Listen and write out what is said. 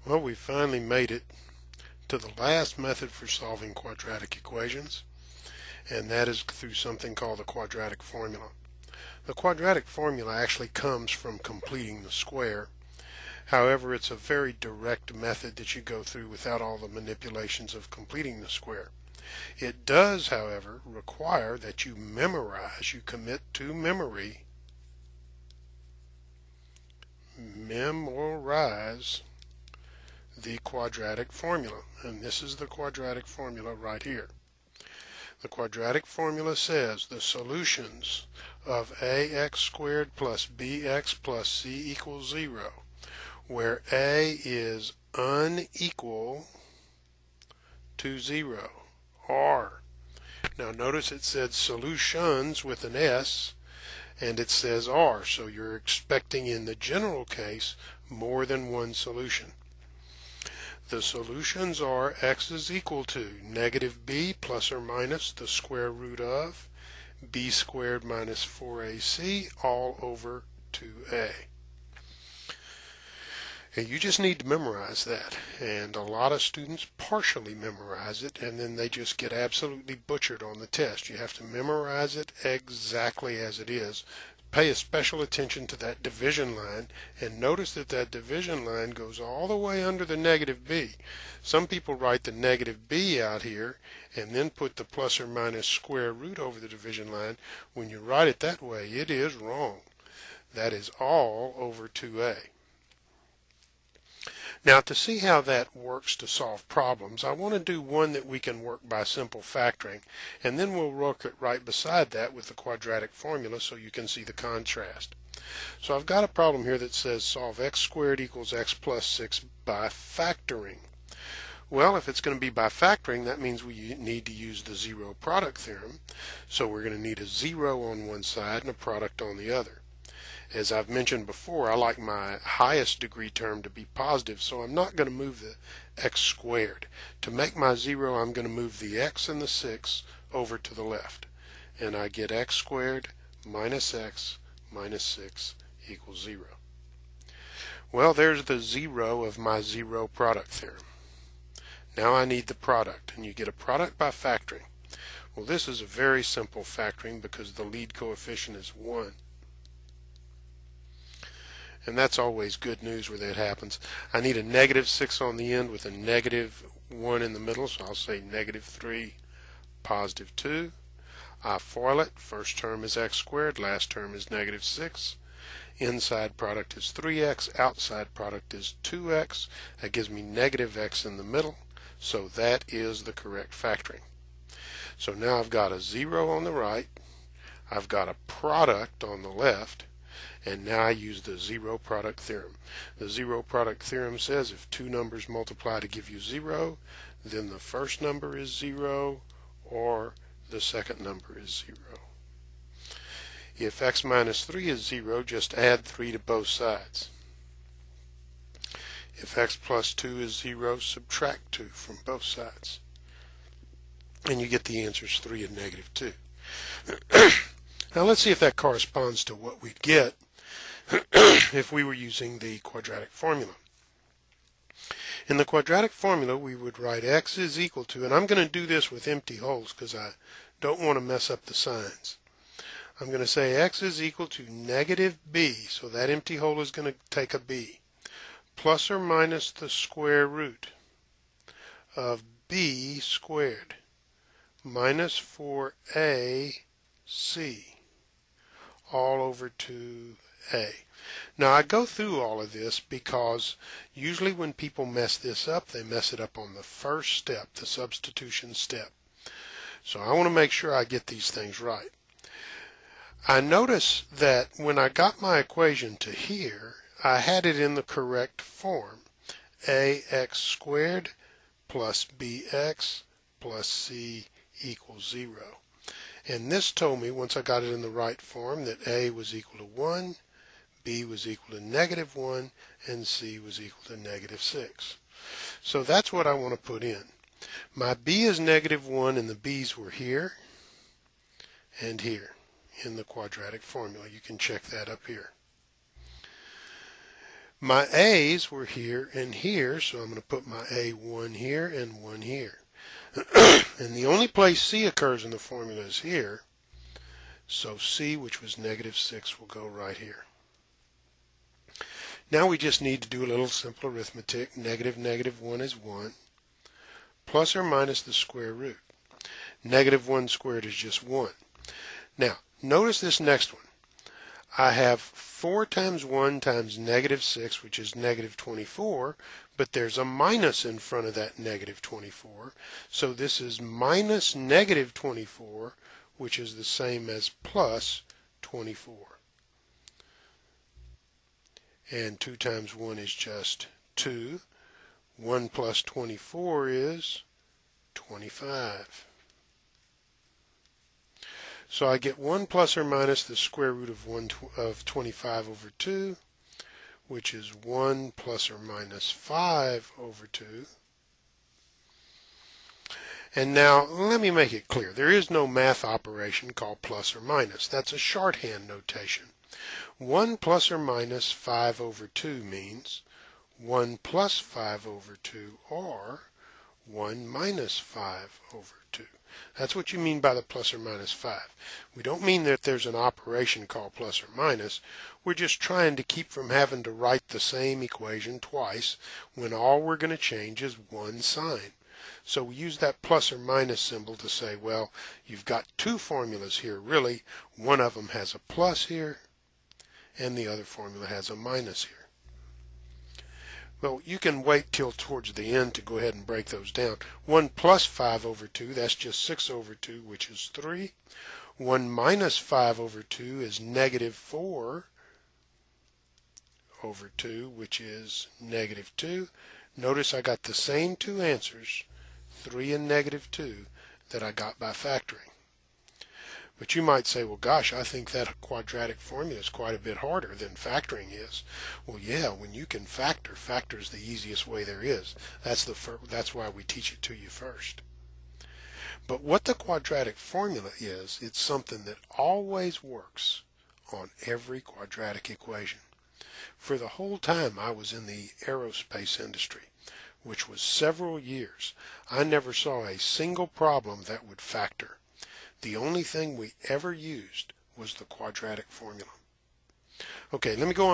Well, we finally made it to the last method for solving quadratic equations, and that is through something called the quadratic formula. The quadratic formula actually comes from completing the square. However, it's a very direct method that you go through without all the manipulations of completing the square. It does, however, require that you memorize, you commit to memory, memorize the quadratic formula. And this is the quadratic formula right here. The quadratic formula says the solutions of ax squared plus bx plus c equals 0, where a is unequal to 0, are. Now notice it said solutions with an S, and it says are, so you're expecting in the general case more than one solution. The solutions are x is equal to negative b plus or minus the square root of b squared minus 4ac all over 2a. And you just need to memorize that, and a lot of students partially memorize it and then they just get absolutely butchered on the test. You have to memorize it exactly as it is. Pay a special attention to that division line, and notice that that division line goes all the way under the negative b. Some people write the negative b out here and then put the plus or minus square root over the division line. When you write it that way, it is wrong. That is all over 2a. Now, to see how that works to solve problems, I want to do one that we can work by simple factoring, and then we'll work it right beside that with the quadratic formula so you can see the contrast. So I've got a problem here that says solve x squared equals x plus 6 by factoring. Well, if it's going to be by factoring, that means we need to use the zero product theorem. So we're going to need a 0 on one side and a product on the other. As I've mentioned before, I like my highest degree term to be positive, so I'm not going to move the x squared. To make my 0, I'm going to move the x and the 6 over to the left. And I get x squared minus x minus 6 equals 0. Well, there's the 0 of my zero product theorem. Now I need the product, and you get a product by factoring. Well, this is a very simple factoring because the lead coefficient is 1. And that's always good news where that happens. I need a negative 6 on the end with a negative 1 in the middle, so I'll say negative 3, positive 2. I FOIL it. First term is x squared, last term is negative 6. Inside product is 3x, outside product is 2x. That gives me negative x in the middle, so that is the correct factoring. So now I've got a 0 on the right, I've got a product on the left, and now I use the zero product theorem. The zero product theorem says if two numbers multiply to give you 0, then the first number is 0 or the second number is 0. If x minus 3 is 0, just add 3 to both sides. If x plus 2 is 0, subtract 2 from both sides. And you get the answers 3 and negative 2. Now let's see if that corresponds to what we'd get if we were using the quadratic formula. In the quadratic formula, we would write x is equal to, and I'm going to do this with empty holes because I don't want to mess up the signs. I'm going to say x is equal to negative b, so that empty hole is going to take a b, plus or minus the square root of b squared minus 4ac all over 2a. Now I go through all of this because usually when people mess this up, they mess it up on the first step, the substitution step. So I want to make sure I get these things right. I notice that when I got my equation to here, I had it in the correct form. ax squared plus bx plus c equals 0. And this told me, once I got it in the right form, that a was equal to 1, b was equal to negative 1, and c was equal to negative 6. So that's what I want to put in. My b is negative 1, and the b's were here and here in the quadratic formula. You can check that up here. My A's were here and here, so I'm going to put my A1 here and 1 here. And the only place C occurs in the formula is here, so C, which was negative 6, will go right here. Now we just need to do a little simple arithmetic. Negative negative 1 is 1, plus or minus the square root. Negative 1 squared is just 1. Now, notice this next one. I have 4 times 1 times negative 6, which is negative 24, but there's a minus in front of that negative 24. So this is minus negative 24, which is the same as plus 24. And 2 times 1 is just 2. 1 plus 24 is 25. So I get 1 plus or minus the square root of 25 over 2, which is 1 plus or minus 5 over 2. And now let me make it clear. There is no math operation called plus or minus. That's a shorthand notation. 1 plus or minus 5 over 2 means 1 plus 5 over 2 or 1 minus 5 over 2. That's what you mean by the plus or minus 5. We don't mean that there's an operation called plus or minus. We're just trying to keep from having to write the same equation twice when all we're going to change is one sign. So we use that plus or minus symbol to say, well, you've got two formulas here, really. One of them has a plus here, and the other formula has a minus here. Well, you can wait till towards the end to go ahead and break those down. 1 plus 5 over 2, that's just 6 over 2, which is 3. 1 minus 5 over 2 is negative 4 over 2, which is negative 2. Notice I got the same two answers, 3 and negative 2, that I got by factoring. But you might say, well, gosh, I think that quadratic formula is quite a bit harder than factoring is. Well, yeah, when you can factor, factor is the easiest way there is. That's why we teach it to you first. But what the quadratic formula is, it's something that always works on every quadratic equation. For the whole time I was in the aerospace industry, which was several years, I never saw a single problem that would factor. The only thing we ever used was the quadratic formula. Okay, let me go on.